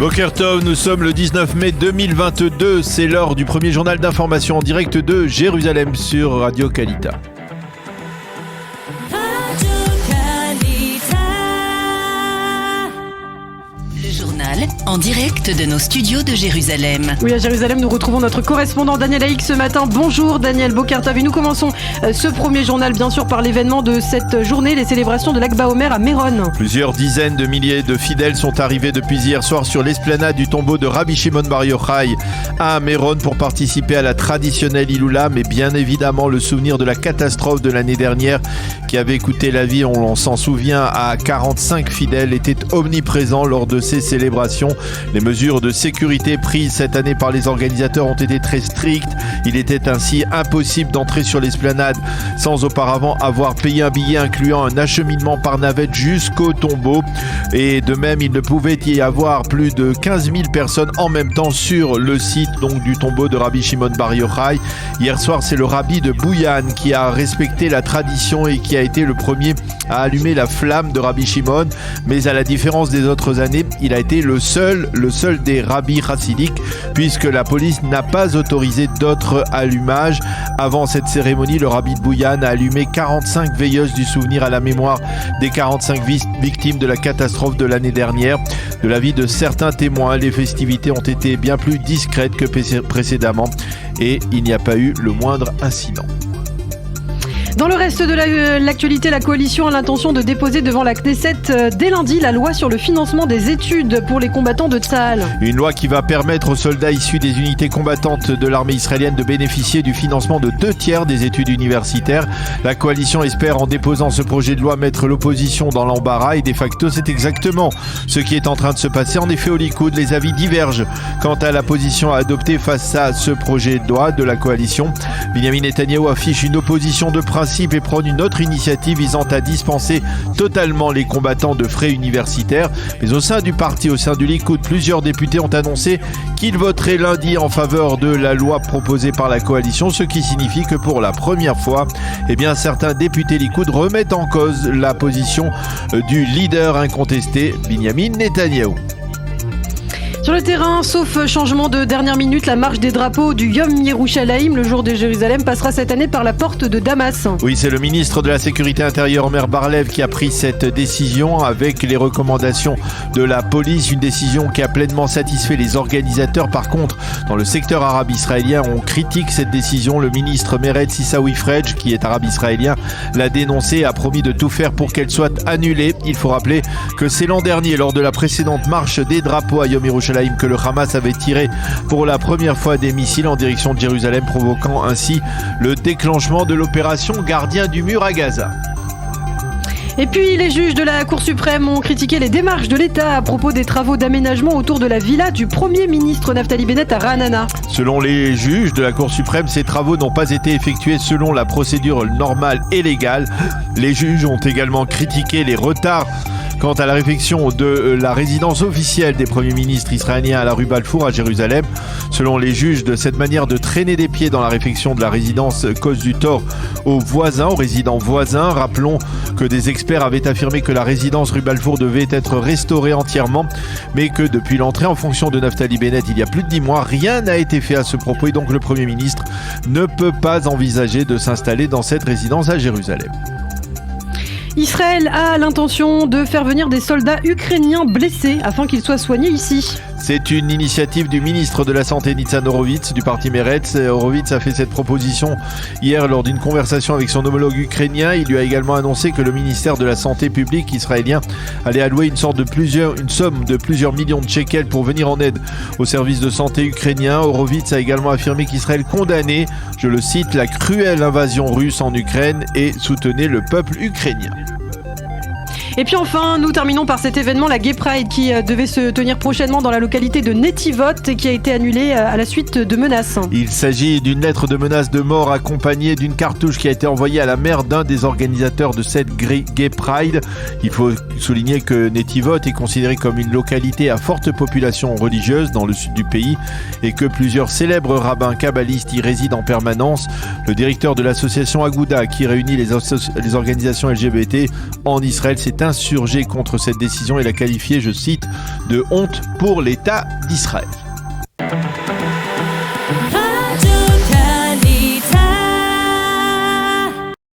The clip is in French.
Boker Tov, nous sommes le 19 mai 2022, c'est l'heure du premier journal d'information en direct de Jérusalem sur Radio Kalita. En direct de nos studios de Jérusalem. Oui, à Jérusalem, nous retrouvons notre correspondant Daniel Haïk ce matin. Bonjour Daniel, Boker Tov. Et nous commençons ce premier journal, bien sûr, par l'événement de cette journée, les célébrations de l'Akba Omer à Méron. Plusieurs dizaines de milliers de fidèles sont arrivés depuis hier soir sur l'esplanade du tombeau de Rabbi Shimon Bar Yochai à Méron pour participer à la traditionnelle Iloula, mais bien évidemment le souvenir de la catastrophe de l'année dernière qui avait coûté la vie, on s'en souvient, à 45 fidèles était omniprésent lors de ces célébrations. Les mesures de sécurité prises cette année par les organisateurs ont été très strictes. Il était ainsi impossible d'entrer sur l'esplanade sans auparavant avoir payé un billet incluant un acheminement par navette jusqu'au tombeau. Et de même, il ne pouvait y avoir plus de 15 000 personnes en même temps sur le site donc, du tombeau de Rabbi Shimon Bar Yochai. Hier soir, c'est le rabbi de Bouyan qui a respecté la tradition et qui a été le premier à allumer la flamme de Rabbi Shimon. Mais à la différence des autres années, il a été le seul des rabbis chassidiques, puisque la police n'a pas autorisé d'autres allumages. Avant cette cérémonie, le rabbi de Bouyan a allumé 45 veilleuses du souvenir à la mémoire des 45 victimes de la catastrophe de l'année dernière. De l'avis de certains témoins, les festivités ont été bien plus discrètes que précédemment et il n'y a pas eu le moindre incident. Dans le reste de l'actualité, la coalition a l'intention de déposer devant la Knesset dès lundi la loi sur le financement des études pour les combattants de Tsahal. Une loi qui va permettre aux soldats issus des unités combattantes de l'armée israélienne de bénéficier du financement de 2/3 des études universitaires. La coalition espère, en déposant ce projet de loi, mettre l'opposition dans l'embarras et de facto, c'est exactement ce qui est en train de se passer. En effet, au Likoud, les avis divergent quant à la position à adopter face à ce projet de loi de la coalition. Benjamin Netanyahou affiche une opposition de principe et prône une autre initiative visant à dispenser totalement les combattants de frais universitaires. Mais au sein du parti, au sein du Likoud, plusieurs députés ont annoncé qu'ils voteraient lundi en faveur de la loi proposée par la coalition, ce qui signifie que pour la première fois, certains députés Likoud remettent en cause la position du leader incontesté, Benjamin Netanyahou. Sur le terrain, sauf changement de dernière minute, la marche des drapeaux du Yom Yerushalayim, le jour de Jérusalem, passera cette année par la porte de Damas. Oui, c'est le ministre de la Sécurité intérieure, Omer Bar-Lev, qui a pris cette décision avec les recommandations de la police. Une décision qui a pleinement satisfait les organisateurs. Par contre, dans le secteur arabe israélien, on critique cette décision. Le ministre Meretz Issaoui Frej, qui est arabe israélien, l'a dénoncé et a promis de tout faire pour qu'elle soit annulée. Il faut rappeler que c'est l'an dernier, lors de la précédente marche des drapeaux à Yom Yerushalayim, que le Hamas avait tiré pour la première fois des missiles en direction de Jérusalem, provoquant ainsi le déclenchement de l'opération Gardien du mur à Gaza. Et puis, les juges de la Cour suprême ont critiqué les démarches de l'État à propos des travaux d'aménagement autour de la villa du Premier ministre Naftali Bennett à Ra'anana. Selon les juges de la Cour suprême, ces travaux n'ont pas été effectués selon la procédure normale et légale. Les juges ont également critiqué les retards quant à la réfection de la résidence officielle des premiers ministres israéliens à la rue Balfour à Jérusalem. Selon les juges, de cette manière de traîner des pieds dans la réfection de la résidence cause du tort aux résidents voisins. Rappelons que des experts avaient affirmé que la résidence rue Balfour devait être restaurée entièrement, mais que depuis l'entrée en fonction de Naftali Bennett il y a plus de 10 mois, rien n'a été fait à ce propos et donc le Premier ministre ne peut pas envisager de s'installer dans cette résidence à Jérusalem. Israël a l'intention de faire venir des soldats ukrainiens blessés afin qu'ils soient soignés ici. C'est une initiative du ministre de la Santé Nitzan Horowitz du parti Meretz. Horowitz a fait cette proposition hier lors d'une conversation avec son homologue ukrainien. Il lui a également annoncé que le ministère de la Santé publique israélien allait allouer une somme de plusieurs millions de shekels pour venir en aide aux services de santé ukrainiens. Horowitz a également affirmé qu'Israël condamnait, je le cite, la cruelle invasion russe en Ukraine et soutenait le peuple ukrainien. Et puis enfin, nous terminons par cet événement, la Gay Pride, qui devait se tenir prochainement dans la localité de Netivot et qui a été annulée à la suite de menaces. Il s'agit d'une lettre de menace de mort accompagnée d'une cartouche qui a été envoyée à la mère d'un des organisateurs de cette Gay Pride. Il faut souligner que Netivot est considérée comme une localité à forte population religieuse dans le sud du pays et que plusieurs célèbres rabbins kabbalistes y résident en permanence. Le directeur de l'association Aguda, qui réunit les organisations LGBT en Israël, s'est s'est insurgé contre cette décision et l'a qualifiée, je cite, de honte pour l'État d'Israël.